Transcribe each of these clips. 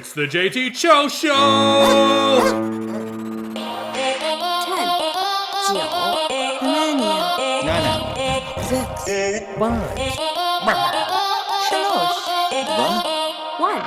It's the JT Cho Show! 10, 9, 8, 7, 6, 5, 4, 3, 2, 1.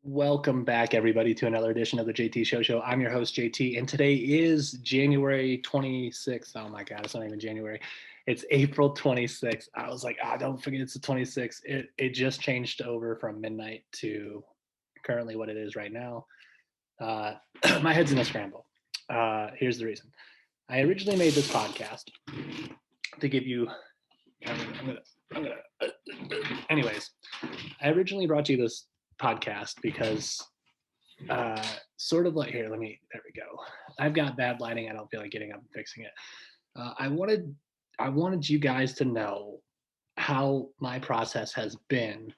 Welcome back, everybody, to another edition of the JT Show. I'm your host, JT, and today is January 26th. Oh my God, it's not even January. It's April 26th. I was like, don't forget it's the 26th. It just changed over from midnight to currently what it is right now. My head's in a scramble. Here's the reason. I originally made this podcast to give you. Anyways, I originally brought you this podcast because sort of like there we go. I've got bad lighting. I don't feel like getting up and fixing it. I wanted you guys to know how my process has been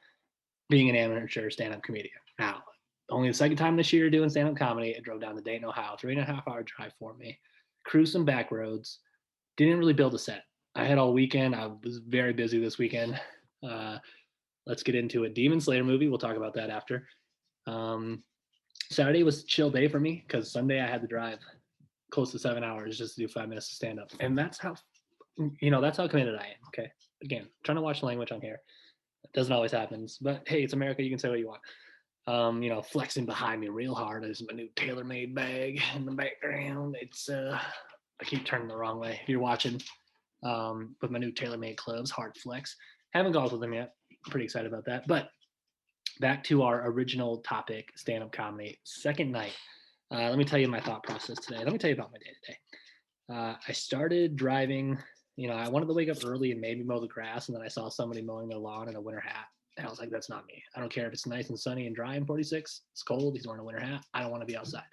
being an amateur stand-up comedian. Now, only the second time this year doing stand-up comedy. I drove down to Dayton, Ohio, 3.5-hour drive for me, cruised some back roads, didn't really build a set. I had all weekend. I was very busy this weekend. Let's get into a Demon Slayer movie. We'll talk about that after. Saturday was a chill day for me because Sunday I had to drive close to 7 hours just to do 5 minutes of stand up. And that's how committed I am. Okay. Again, trying to watch the language on here. It doesn't always happen, but hey, it's America. You can say what you want. Flexing behind me real hard is my new TaylorMade bag in the background. It's, I keep turning the wrong way. If you're watching, with my new TaylorMade clubs, hard flex. Haven't golfed with them yet. I'm pretty excited about that. But back to our original topic, stand-up comedy, second night. Let me tell you my thought process today. Let me tell you about my day today. I started driving. I wanted to wake up early and maybe mow the grass, and then I saw somebody mowing their lawn in a winter hat. And I was like, that's not me. I don't care if it's nice and sunny and dry in 46. It's cold. He's wearing a winter hat. I don't want to be outside.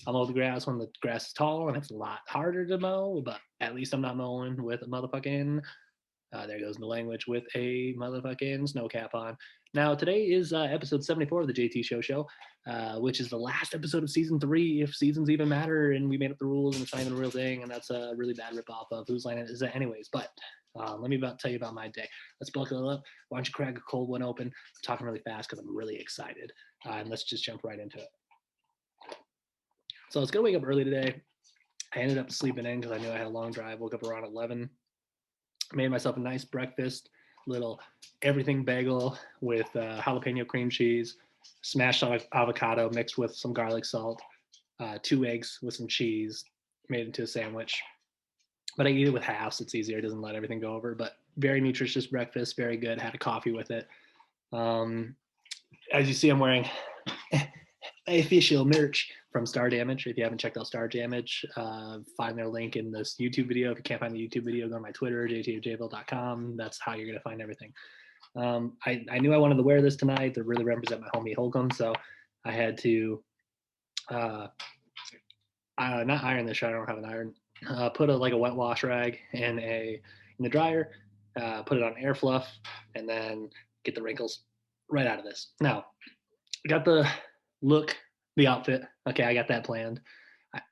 I'll mow the grass when the grass is tall, and it's a lot harder to mow, but at least I'm not mowing with a motherfucking there goes the language, with a motherfucking snow cap on. Now, today is episode 74 of the JT Show, which is the last episode of season 3, if seasons even matter, and we made up the rules, and it's not even a real thing, and that's a really bad ripoff of Whose Line Is It Anyways. But let me tell you about my day. Let's buckle up. Why don't you crack a cold one open? I'm talking really fast because I'm really excited, and let's just jump right into it. So I was going to wake up early today. I ended up sleeping in because I knew I had a long drive. Woke up around 11. Made myself a nice breakfast, little everything bagel with jalapeno cream cheese, smashed avocado mixed with some garlic salt, 2 eggs with some cheese, made it into a sandwich. But I eat it with halves. It's easier. It doesn't let everything go over. But very nutritious breakfast, very good. Had a coffee with it. As you see, I'm wearing official merch from Star Damage. If you haven't checked out Star Damage, find their link in this YouTube video. If you can't find the YouTube video, go to my Twitter, jtjville.com. That's how you're going to find everything. I knew I wanted to wear this tonight to really represent my homie Holcomb, so I had to not iron this shirt. I don't have an iron. Put a wet wash rag in the dryer, put it on air fluff, and then get the wrinkles right out of this. Now, I got the look, the outfit. Okay, I got that planned.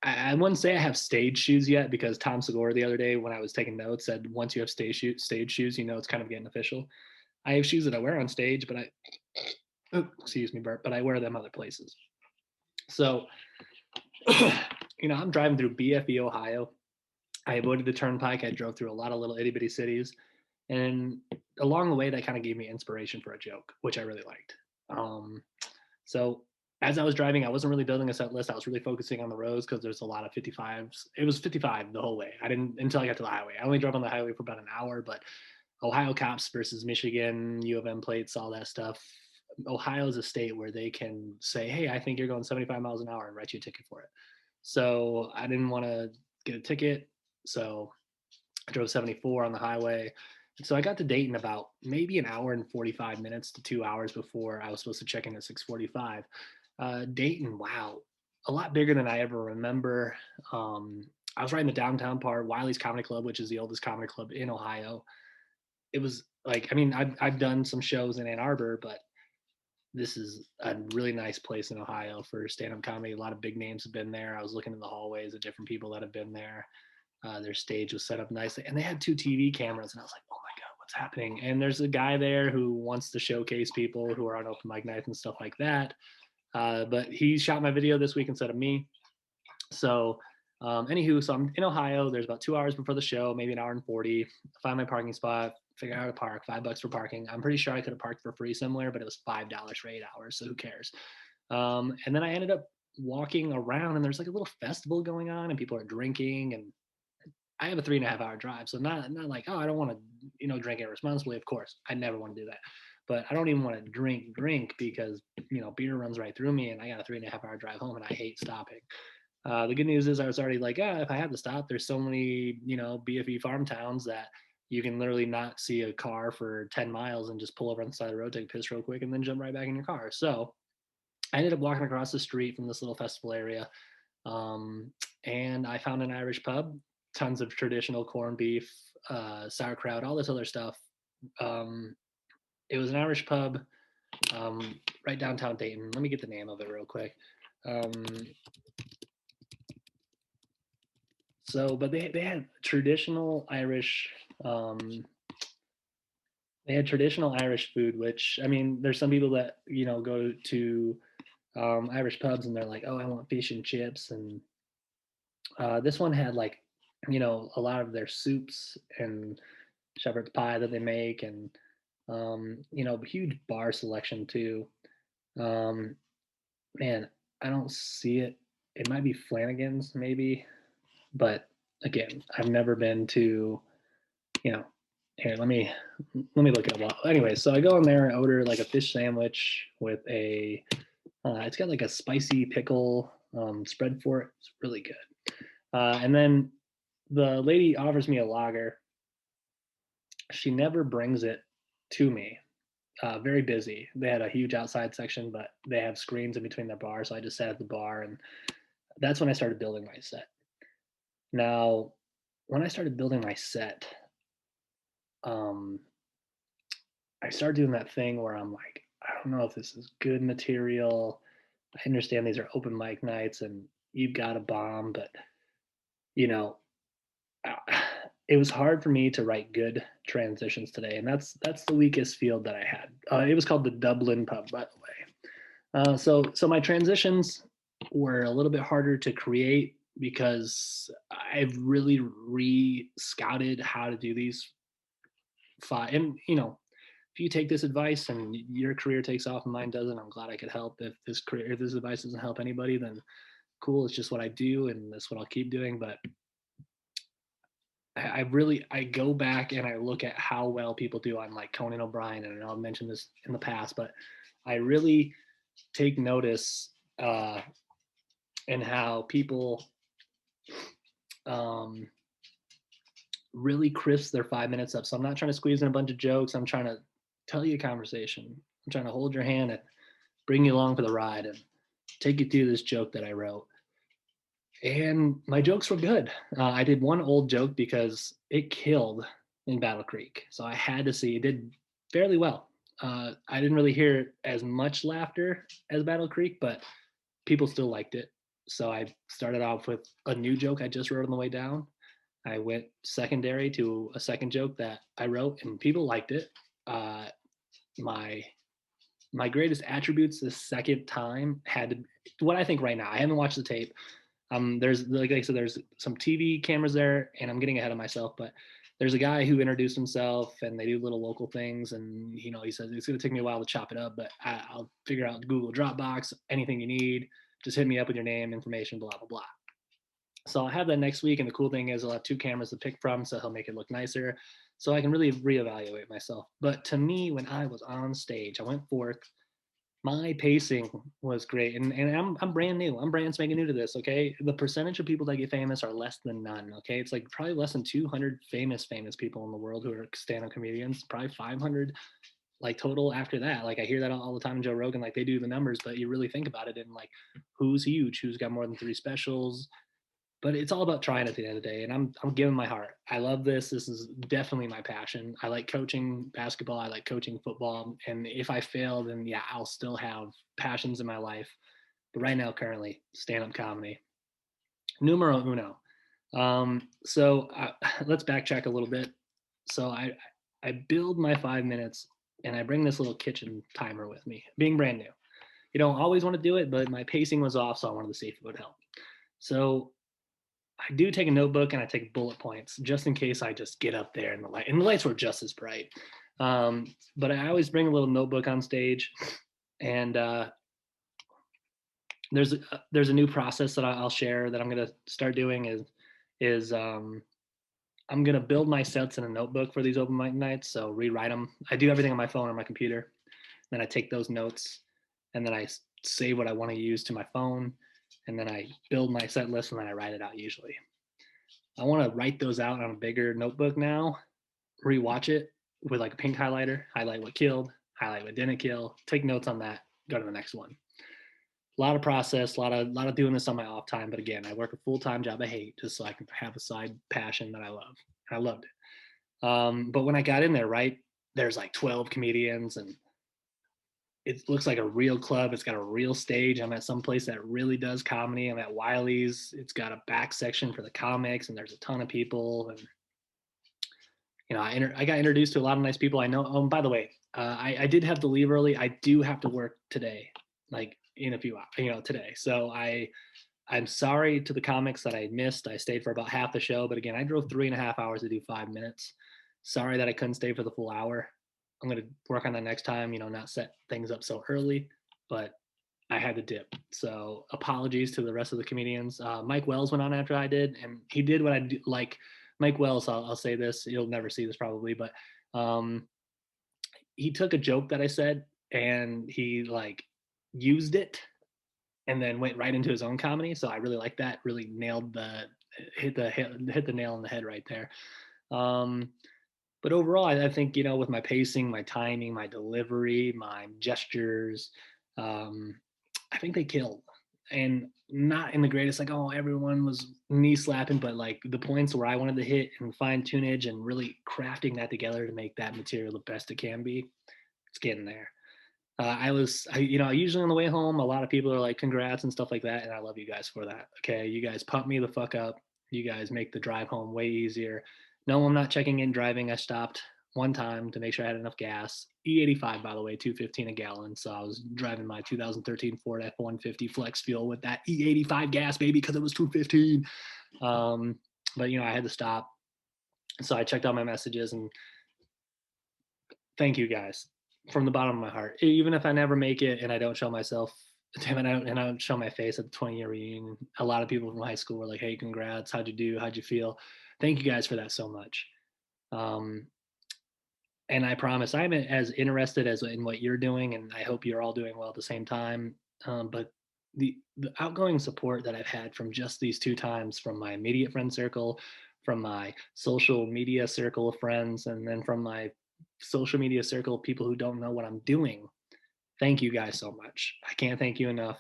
I wouldn't say I have stage shoes yet because Tom Segura the other day when I was taking notes said once you have stage shoes, it's kind of getting official. I have shoes that I wear on stage, but but I wear them other places. So, I'm driving through BFE, Ohio. I avoided the turnpike. I drove through a lot of little itty bitty cities. And along the way, that kind of gave me inspiration for a joke, which I really liked. So as I was driving, I wasn't really building a set list. I was really focusing on the roads because there's a lot of 55s. It was 55 the whole way. I didn't until I got to the highway. I only drove on the highway for about an hour, but Ohio cops versus Michigan, U of M plates, all that stuff. Ohio is a state where they can say, hey, I think you're going 75 miles an hour and write you a ticket for it. So I didn't want to get a ticket. So I drove 74 on the highway. So I got to Dayton about maybe an hour and 45 minutes to 2 hours before I was supposed to check in at 6:45. Dayton, wow, a lot bigger than I ever remember. I was right in the downtown part, Wiley's Comedy Club, which is the oldest comedy club in Ohio. It was I've done some shows in Ann Arbor, but this is a really nice place in Ohio for stand-up comedy. A lot of big names have been there. I was looking in the hallways of different people that have been there. Their stage was set up nicely, and they had two TV cameras, and I was like, oh my god, what's happening? And there's a guy there who wants to showcase people who are on open mic nights and stuff like that. But he shot my video this week instead of me. So, anywho, so I'm in Ohio. There's about 2 hours before the show, maybe an hour and 40. Find my parking spot, figure out how to park, $5 for parking. I'm pretty sure I could have parked for free somewhere, but it was $5 for 8 hours. So who cares? And then I ended up walking around, and there's like a little festival going on, and people are drinking. And I have a 3.5 hour drive. So not like, oh, I don't want to, drink irresponsibly. Of course, I never want to do that. But I don't even want to drink because, beer runs right through me, and I got a 3.5 hour drive home, and I hate stopping. The good news is I was already like, if I had to stop, there's so many, BFE farm towns that you can literally not see a car for 10 miles and just pull over on the side of the road, take a piss real quick, and then jump right back in your car. So I ended up walking across the street from this little festival area, and I found an Irish pub, tons of traditional corned beef, sauerkraut, all this other stuff. It was an Irish pub right downtown Dayton. Let me get the name of it real quick. But they had traditional Irish. They had traditional Irish food, which I mean, there's some people that go to Irish pubs and they're like, oh, I want fish and chips, and this one had like, a lot of their soups and shepherd's pie that they make, and huge bar selection too. Man, I don't see it. It might be Flanagan's, maybe. But again, I've never been to, here, let me look it up. Anyway, so I go in there and order like a fish sandwich with it's got like a spicy pickle spread for it. It's really good. And then the lady offers me a lager. She never brings it to me. Very busy. They had a huge outside section, but they have screens in between their bar. So I just sat at the bar, and that's when I started building my set. Now, when I started building my set, I started doing that thing where I'm like, I don't know if this is good material. I understand these are open mic nights and you've got a bomb, but you know, it was hard for me to write good transitions today, and that's the weakest field that I had. It was called the Dublin Pub, by the way. So my transitions were a little bit harder to create because I've really re-scouted how to do these five. And if you take this advice and your career takes off and mine doesn't, I'm glad I could help. If this advice doesn't help anybody, then cool. It's just what I do, and that's what I'll keep doing. But I go back and I look at how well people do on like Conan O'Brien, and I'll mention this in the past, but I really take notice in how people really crisp their 5 minutes up. So I'm not trying to squeeze in a bunch of jokes. I'm trying to tell you a conversation. I'm trying to hold your hand and bring you along for the ride and take you through this joke that I wrote. And my jokes were good. I did one old joke because it killed in Battle Creek. So I had to see it did fairly well. I didn't really hear as much laughter as Battle Creek, but people still liked it. So I started off with a new joke I just wrote on the way down. I went secondary to a second joke that I wrote, and people liked it. My greatest attributes this second time had to, what I think right now. I haven't watched the tape. There's, like I said, there's some TV cameras there, and I'm getting ahead of myself, but there's a guy who introduced himself, and they do little local things, and he says it's going to take me a while to chop it up, but I'll figure out Google Dropbox, anything you need, just hit me up with your name, information, blah blah blah. So I'll have that next week, and the cool thing is I'll have two cameras to pick from, so he'll make it look nicer, so I can really reevaluate myself. But to me, when I was on stage, I went fourth. My pacing was great, and I'm brand new. I'm brand spanking new to this. Okay, the percentage of people that get famous are less than none. Okay, it's like probably less than 200 famous people in the world who are stand-up comedians. Probably 500 like total after that. Like I hear that all the time in Joe Rogan. Like they do the numbers, but you really think about it and like who's huge, who's got more than 3 specials. But it's all about trying at the end of the day, and I'm giving my heart. I love this. This is definitely my passion. I like coaching basketball. I like coaching football. And if I fail, then yeah, I'll still have passions in my life. But right now, currently, stand-up comedy. Numero uno. Let's backtrack a little bit. So I build my 5 minutes and I bring this little kitchen timer with me, being brand new. You don't always want to do it, but my pacing was off, so I wanted to see if it would help. So I do take a notebook and I take bullet points just in case I just get up there and the lights were just as bright. But I always bring a little notebook on stage, and there's a new process that I'll share that I'm gonna start doing is I'm gonna build my sets in a notebook for these open mic nights. So rewrite them. I do everything on my phone or my computer. Then I take those notes, and then I save what I want to use to my phone, and then I build my set list, and then I write it out. Usually, I want to write those out on a bigger notebook now. Rewatch it with like a pink highlighter, highlight what killed, highlight what didn't kill, take notes on that, go to the next one. A lot of process, a lot of doing this on my off time. But again, I work a full time job I hate just so I can have a side passion that I love. And I loved it. But when I got in there, right, there's like 12 comedians and it looks like a real club. It's got a real stage. I'm at some place that really does comedy. I'm at Wiley's. It's got a back section for the comics, and there's a ton of people. And I got introduced to a lot of nice people I know. By the way, I did have to leave early. I do have to work today, like in a few hours, today. So I'm sorry to the comics that I missed. I stayed for about half the show, but again, I drove 3.5 hours to do 5 minutes. Sorry that I couldn't stay for the full hour. I'm gonna work on that next time. Not set things up so early, but I had to dip. So apologies to the rest of the comedians. Mike Wells went on after I did, and he did what I do. Like Mike Wells, I'll say this. You'll never see this probably, but um, he took a joke that I said and he like used it and then went right into his own comedy. So I really like that. Really nailed hit the nail on the head right there. Um, but overall, I think with my pacing, my timing, my delivery, my gestures, um, I think they killed. And not in the greatest, like, oh, everyone was knee slapping, but like the points where I wanted to hit and fine tunage and really crafting that together to make that material the best it can be, it's getting there. Usually on the way home, a lot of people are like, congrats and stuff like that. And I love you guys for that. Okay. You guys pump me the fuck up. You guys make the drive home way easier. No, I'm not checking in driving. I stopped one time to make sure I had enough gas. E85, by the way, 215 a gallon. So I was driving my 2013 Ford F-150 flex fuel with that E85 gas, baby, because it was 215. But I had to stop. So I checked out my messages and thank you guys from the bottom of my heart. Even if I never make it and I don't show myself, and I don't show my face at the 20-year reunion, a lot of people from high school were like, "Hey, congrats! How'd you do? How'd you feel?" Thank you guys for that so much. Um, and I promise I'm as interested as in what you're doing, and I hope you're all doing well at the same time. But the outgoing support that I've had from just these two times, from my immediate friend circle, from my social media circle of friends, and then from my social media circle of people who don't know what I'm doing. Thank you guys so much. I can't thank you enough.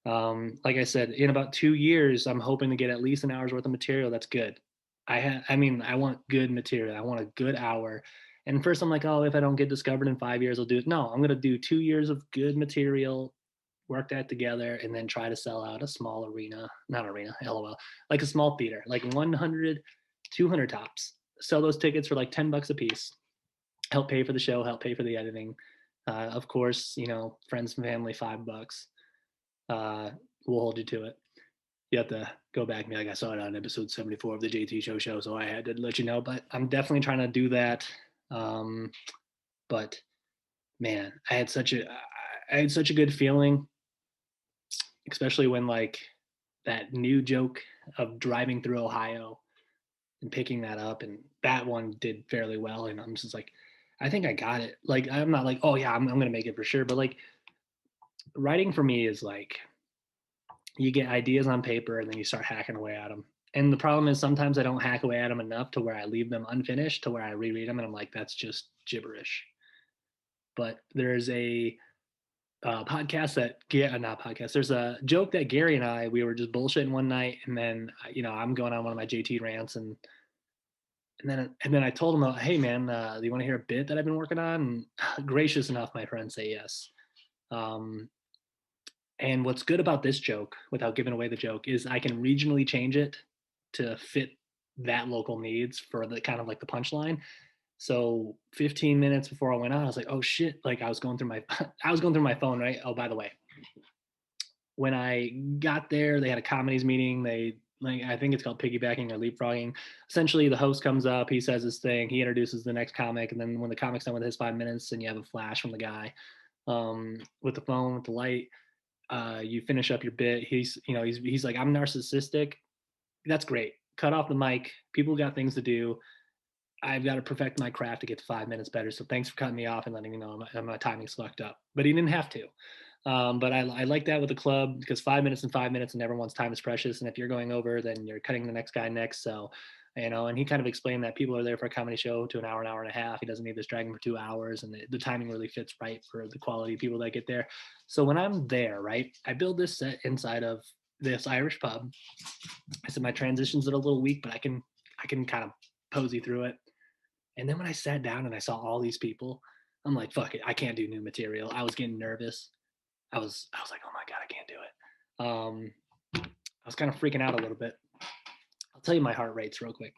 Like I said, in about 2 years, I'm hoping to get at least an hour's worth of material. That's good. I want good material. I want a good hour. And first, I'm like, oh, if I don't get discovered in 5 years, I'll do it. No, I'm gonna do 2 years of good material, work that together, and then try to sell out a small arena, not arena, lol, like a small theater, like 100, 200 tops. Sell those tickets for like $10 a piece. Help pay for the show. Help pay for the editing. Of course, friends and family, $5. Uh, we'll hold you to it. You have to go back and be like, I saw it on episode 74 of the JT Show, so I had to let you know. But I'm definitely trying to do that. But man, I had such a good feeling, especially when like that new joke of driving through Ohio and picking that up, and that one did fairly well. And I'm just like, I think I got it. Like, I'm not like, oh yeah, I'm gonna make it for sure. But like, writing for me is like, you get ideas on paper and then you start hacking away at them. And the problem is sometimes I don't hack away at them enough to where I leave them unfinished, to where I reread them and I'm like, that's just gibberish. But there's a podcast not podcast. There's a joke that Gary and we were just bullshitting one night, and then I'm going on one of my JT rants, and then I told him, hey man, do you want to hear a bit that I've been working on? And gracious enough, my friend say yes. And what's good about this joke, without giving away the joke, is I can regionally change it to fit that local needs for the kind of like the punchline. So 15 minutes before I went on, I was like, oh shit. Like I was going through my I was going through my phone, right? Oh, by the way, when I got there, they had a comedies meeting. They like I think it's called piggybacking or leapfrogging. Essentially, the host comes up, he says his thing, he introduces the next comic, and then when the comic's done with his 5 minutes, and you have a flash from the guy with the phone with the light. You finish up your bit. He's like, I'm narcissistic. That's great. Cut off the mic. People got things to do. I've got to perfect my craft to get to 5 minutes better. So thanks for cutting me off and letting me know my timing's fucked up. But he didn't have to. But I like that with the club because 5 minutes and 5 minutes and everyone's time is precious. And if you're going over, then you're cutting the next guy next. So, and he kind of explained that people are there for a comedy show to an hour and a half. He doesn't need this dragging for 2 hours. And the timing really fits right for the quality of people that get there. So when I'm there, right, I build this set inside of this Irish pub. I said my transitions are a little weak, but I can kind of posy through it. And then when I sat down and I saw all these people, I'm like, fuck it, I can't do new material. I was getting nervous. I was like, oh my God, I can't do it. I was kind of freaking out a little bit. I'll tell you my heart rates real quick.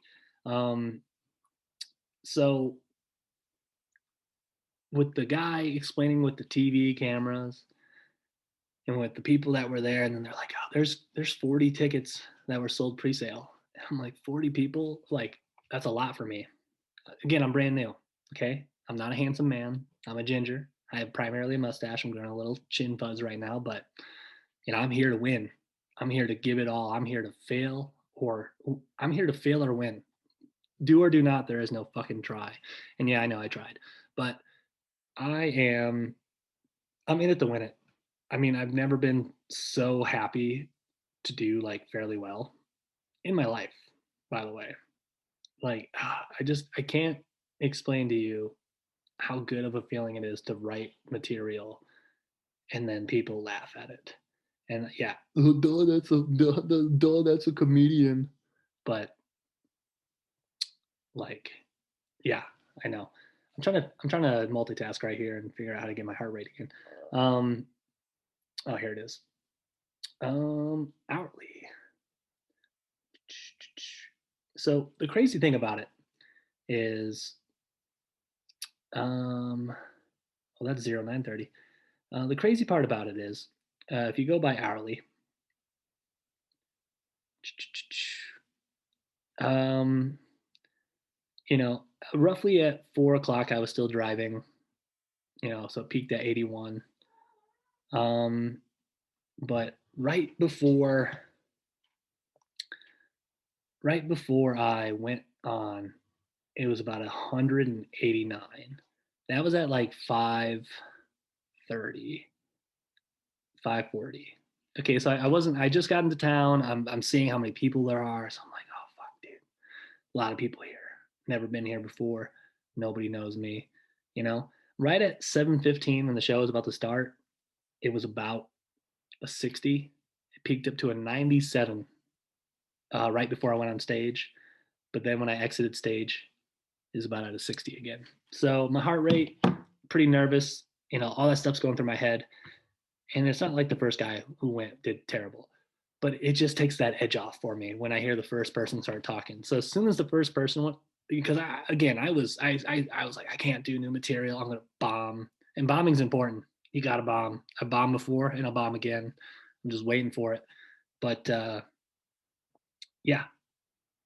So with the guy explaining with the TV cameras and with the people that were there, and then they're like, oh, there's 40 tickets that were sold pre-sale. And I'm like, 40 people? Like, that's a lot for me. Again, I'm brand new. Okay. I'm not a handsome man. I'm a ginger. I have primarily a mustache. I'm growing a little chin fuzz right now, but I'm here to win. I'm here to give it all. I'm here to fail or win. Do or do not. There is no fucking try. And yeah, I know I tried, but I'm in it to win it. I mean, I've never been so happy to do like fairly well in my life, by the way. Like, I can't explain to you how good of a feeling it is to write material and then people laugh at it. And yeah, that's a comedian. But like, yeah, I know. I'm trying to multitask right here and figure out how to get my heart rate again. Oh, here it is. Hourly. So the crazy thing about it is, well, that's 0930. The crazy part about it is, if you go by hourly, um, roughly at 4 o'clock, I was still driving, so it peaked at 81. But right before I went on, it was about 189. That was at like 5:30, 5:40. Okay, so I just got into town. I'm seeing how many people there are. So I'm like, oh fuck, dude. A lot of people here. Never been here before. Nobody knows me. Right at 7:15 when the show was about to start, it was about a 60. It peaked up to a 97 right before I went on stage. But then when I exited stage, it was about at a 60 again. So my heart rate, pretty nervous. All that stuff's going through my head. And it's not like the first guy who went did terrible, but it just takes that edge off for me when I hear the first person start talking. So as soon as the first person went, because I was like, I can't do new material. I'm gonna bomb, and bombing's important. You gotta bomb. I bombed before, and I'll bomb again. I'm just waiting for it. But yeah,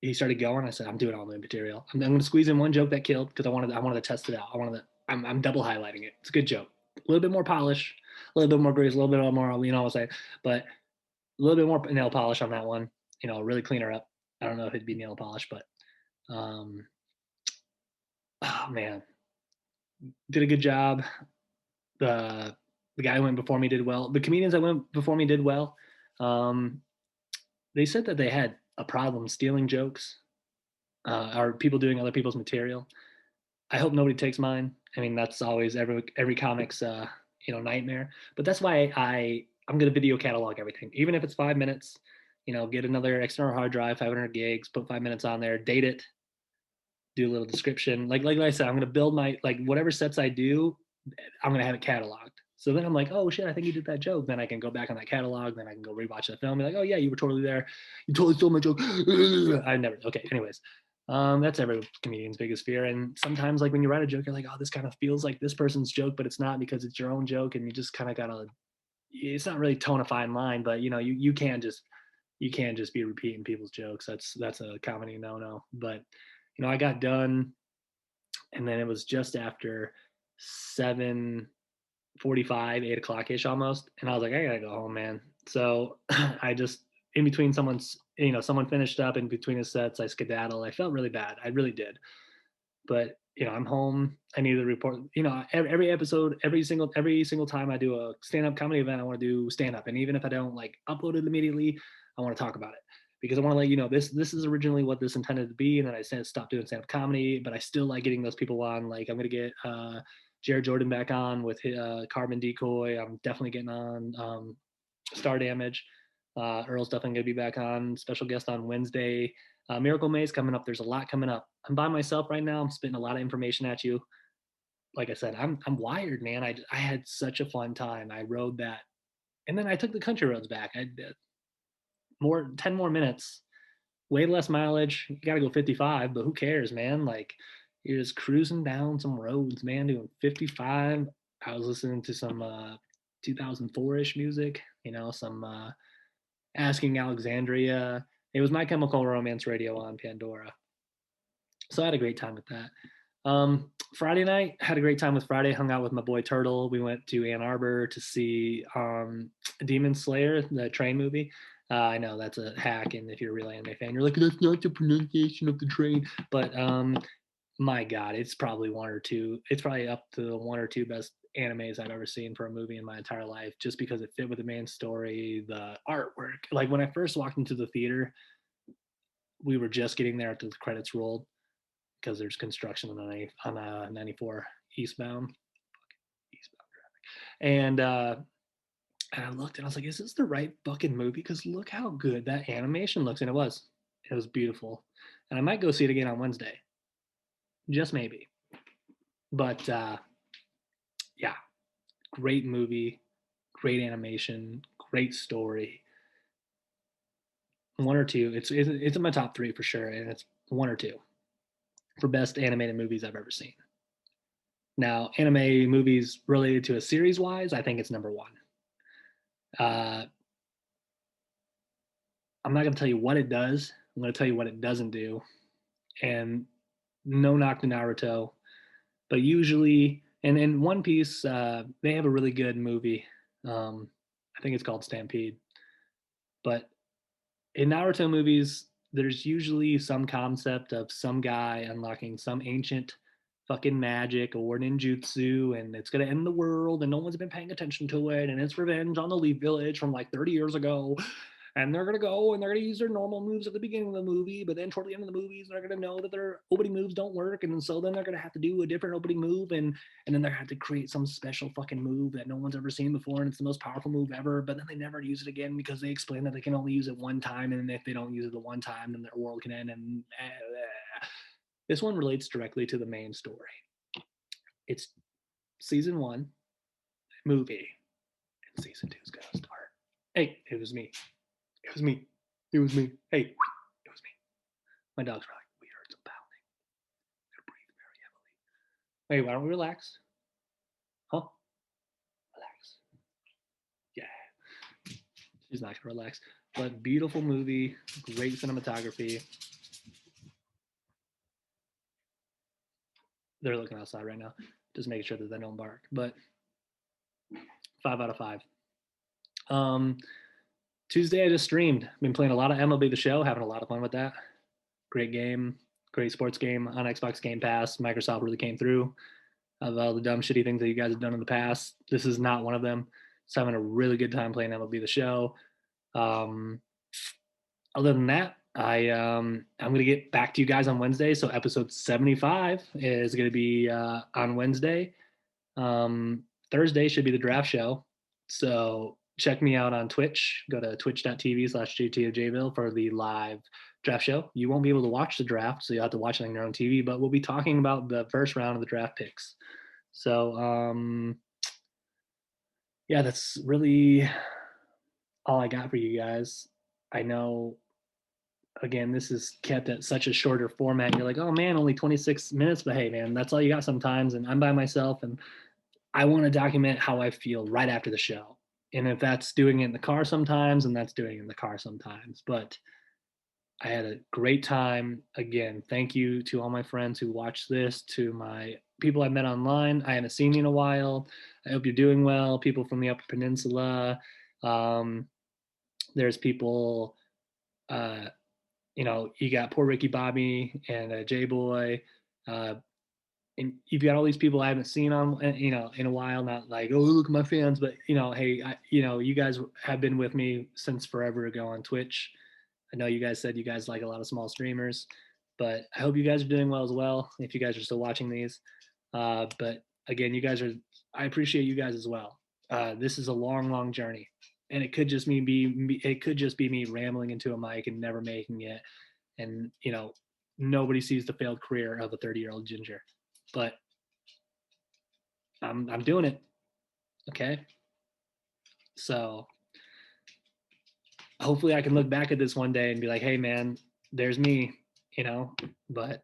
he started going. I said, I'm doing all new material. I'm gonna squeeze in one joke that killed because I wanted to test it out. I'm double highlighting it. It's a good joke. A little bit more polish, a little bit more grease, a little bit more, I'll say, but a little bit more nail polish on that one. Really clean her up. I don't know if it'd be nail polish, but oh man, did a good job. The guy who went before me did well. The comedians that went before me did well. They said that they had a problem stealing jokes or people doing other people's material. I hope nobody takes mine. I mean, that's always every comic's nightmare. But that's why I'm gonna video catalog everything, even if it's 5 minutes. Get another external hard drive, 500 gigs, put 5 minutes on there, date it, do a little description. Like I said, I'm gonna build my whatever sets I do, I'm gonna have it cataloged. So then I'm like, oh shit, I think he did that joke. Then I can go back on that catalog. Then I can go rewatch the film. And be like, oh yeah, you were totally there. You totally stole my joke. I never. Okay. Anyways, that's every comedian's biggest fear. And sometimes, like when you write a joke, you're like, oh, this kind of feels like this person's joke, but it's not because it's your own joke, and you just kind of gotta. It's not really tone a fine line, but you can't just be repeating people's jokes. That's a comedy no. But I got done, and then it was just after 7:45, 8 o'clock ish almost, and I was like, I gotta go home, man. So I just in between someone finished up in between his sets, I skedaddled. I felt really bad. I really did. But I'm home. I need to report. Every episode, every single time I do a stand-up comedy event, I want to do stand-up, and even if I don't like upload it immediately, I want to talk about it because I want to let you know this is originally what this intended to be, and then I stopped doing stand-up comedy, but I still like getting those people on. Like I'm gonna get Jared Jordan back on with Carbon Decoy. I'm definitely getting on Star Damage. Earl's definitely going to be back on. Special guest on Wednesday. Miracle Maze coming up. There's a lot coming up. I'm by myself right now. I'm spitting a lot of information at you. Like I said, I'm wired, man. I had such a fun time. I rode that, and then I took the country roads back. I did 10 more minutes, way less mileage. You got to go 55, but who cares, man? Like you're just cruising down some roads, man, doing 55. I was listening to some 2004-ish music, some Asking Alexandria. It was My Chemical Romance radio on Pandora. So I had a great time with that. Friday night, had a great time with Friday. Hung out with my boy Turtle. We went to Ann Arbor to see Demon Slayer, the train movie. I know that's a hack, and if you're a real anime fan, you're like, that's not the pronunciation of the train. But my God, it's probably one or two. It's probably up to the one or two best animes I've ever seen for a movie in my entire life, just because it fit with the main story, the artwork. Like when I first walked into the theater, we were just getting there after the credits rolled because there's construction on 94 eastbound traffic. And I looked and I was like, is this the right fucking movie? Because look how good that animation looks. And it was beautiful. And I might go see it again on Wednesday. Just maybe. But yeah, great movie, great animation, great story. One or two. It's in my top three for sure, and it's one or two for best animated movies I've ever seen. Now, anime movies related to a series wise, I think it's number one. I'm not going to tell you what it does. I'm going to tell you what it doesn't do. And no knock to Naruto, but usually, and in One Piece, they have a really good movie. I think it's called Stampede. But in Naruto movies, there's usually some concept of some guy unlocking some ancient fucking magic or ninjutsu, and it's gonna end the world, and no one's been paying attention to it, and it's revenge on the Leaf Village from like 30 years ago. And they're gonna go and they're gonna use their normal moves at the beginning of the movie, but then toward the end of the movies, they're gonna know that their opening moves don't work, and so then they're gonna have to do a different opening move, and then they're gonna have to create some special fucking move that no one's ever seen before, and it's the most powerful move ever. But then they never use it again because they explain that they can only use it one time, and if they don't use it the one time, then their world can end. And this one relates directly to the main story. It's season one movie, and season two is gonna start. Hey, it was me. It was me. It was me. Hey, it was me. My dogs were like, we heard some pounding. I'm gonna breathe very heavily. Hey, why don't we relax? Huh? Relax. Yeah. She's not gonna relax. But beautiful movie, great cinematography. They're looking outside right now, just making sure that they don't bark. But 5 out of 5. Tuesday I just streamed. Been playing a lot of MLB The Show, having a lot of fun with that. Great game, great sports game on Xbox Game Pass. Microsoft really came through. Of all the dumb, shitty things that you guys have done in the past, this is not one of them. So having a really good time playing MLB The Show. Other than that, I'm gonna get back to you guys on Wednesday. So episode 75 is gonna be on Wednesday. Thursday should be the draft show. So check me out on Twitch. Go to twitch.tv/GTOJville for the live draft show. You won't be able to watch the draft, so you'll have to watch it on your own TV, but we'll be talking about the first round of the draft picks. So yeah, that's really all I got for you guys. I know, again, this is kept at such a shorter format. You're like, oh man, only 26 minutes, but hey, man, that's all you got sometimes. And I'm by myself, and I want to document how I feel right after the show. And if that's doing it in the car sometimes, and that's doing it in the car sometimes. But I had a great time. Again, thank you to all my friends who watched this, to my people I met online. I haven't seen you in a while. I hope you're doing well. People from the Upper Peninsula. Um, there's people, uh, you got poor Ricky Bobby and J Boy. Uh, and you've got all these people I haven't seen on, in a while. Not like, oh, look at my fans, but hey, you guys have been with me since forever ago on Twitch. I know you guys said you guys like a lot of small streamers, but I hope you guys are doing well as well. If you guys are still watching these, but again, I appreciate you guys as well. This is a long, long journey, and it could just be me rambling into a mic and never making it, and nobody sees the failed career of a 30-year-old ginger, but I'm doing it. Okay, so hopefully I can look back at this one day and be like, hey man, there's me, you know. But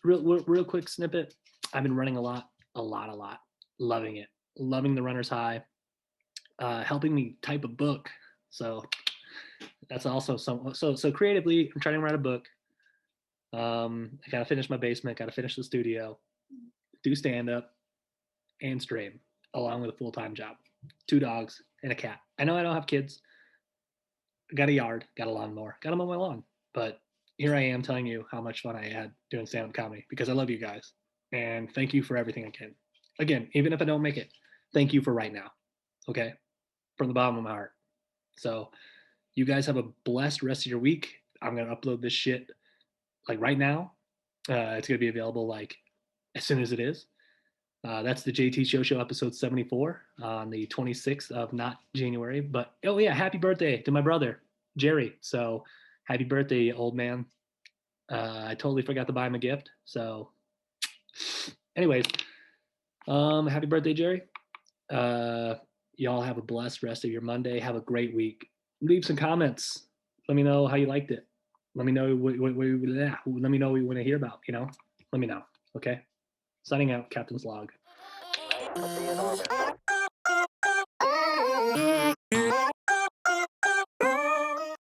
real quick snippet. I've been running a lot, a lot, loving it, loving the runner's high, helping me type a book. So that's also so creatively. I'm trying to write a book. I gotta finish my basement, gotta finish the studio, do stand up, and stream along with a full time job, 2 dogs and a cat. I know I don't have kids. Got a yard, got a lawnmower, got to mow my lawn. But here I am telling you how much fun I had doing stand up comedy because I love you guys. And thank you for everything again. Again, even if I don't make it, thank you for right now. Okay? From the bottom of my heart. So, you guys have a blessed rest of your week. I'm going to upload this shit like right now. It's going to be available like as soon as it is. That's the JT Show episode 74 on the 26th of not January. But oh yeah, happy birthday to my brother, Jerry. So happy birthday, old man. I totally forgot to buy him a gift. So anyways, happy birthday, Jerry. Uh, y'all have a blessed rest of your Monday. Have a great week. Leave some comments. Let me know how you liked it. Let me know let me know what you want to hear about, Let me know. Okay. Signing out, Captain's Log.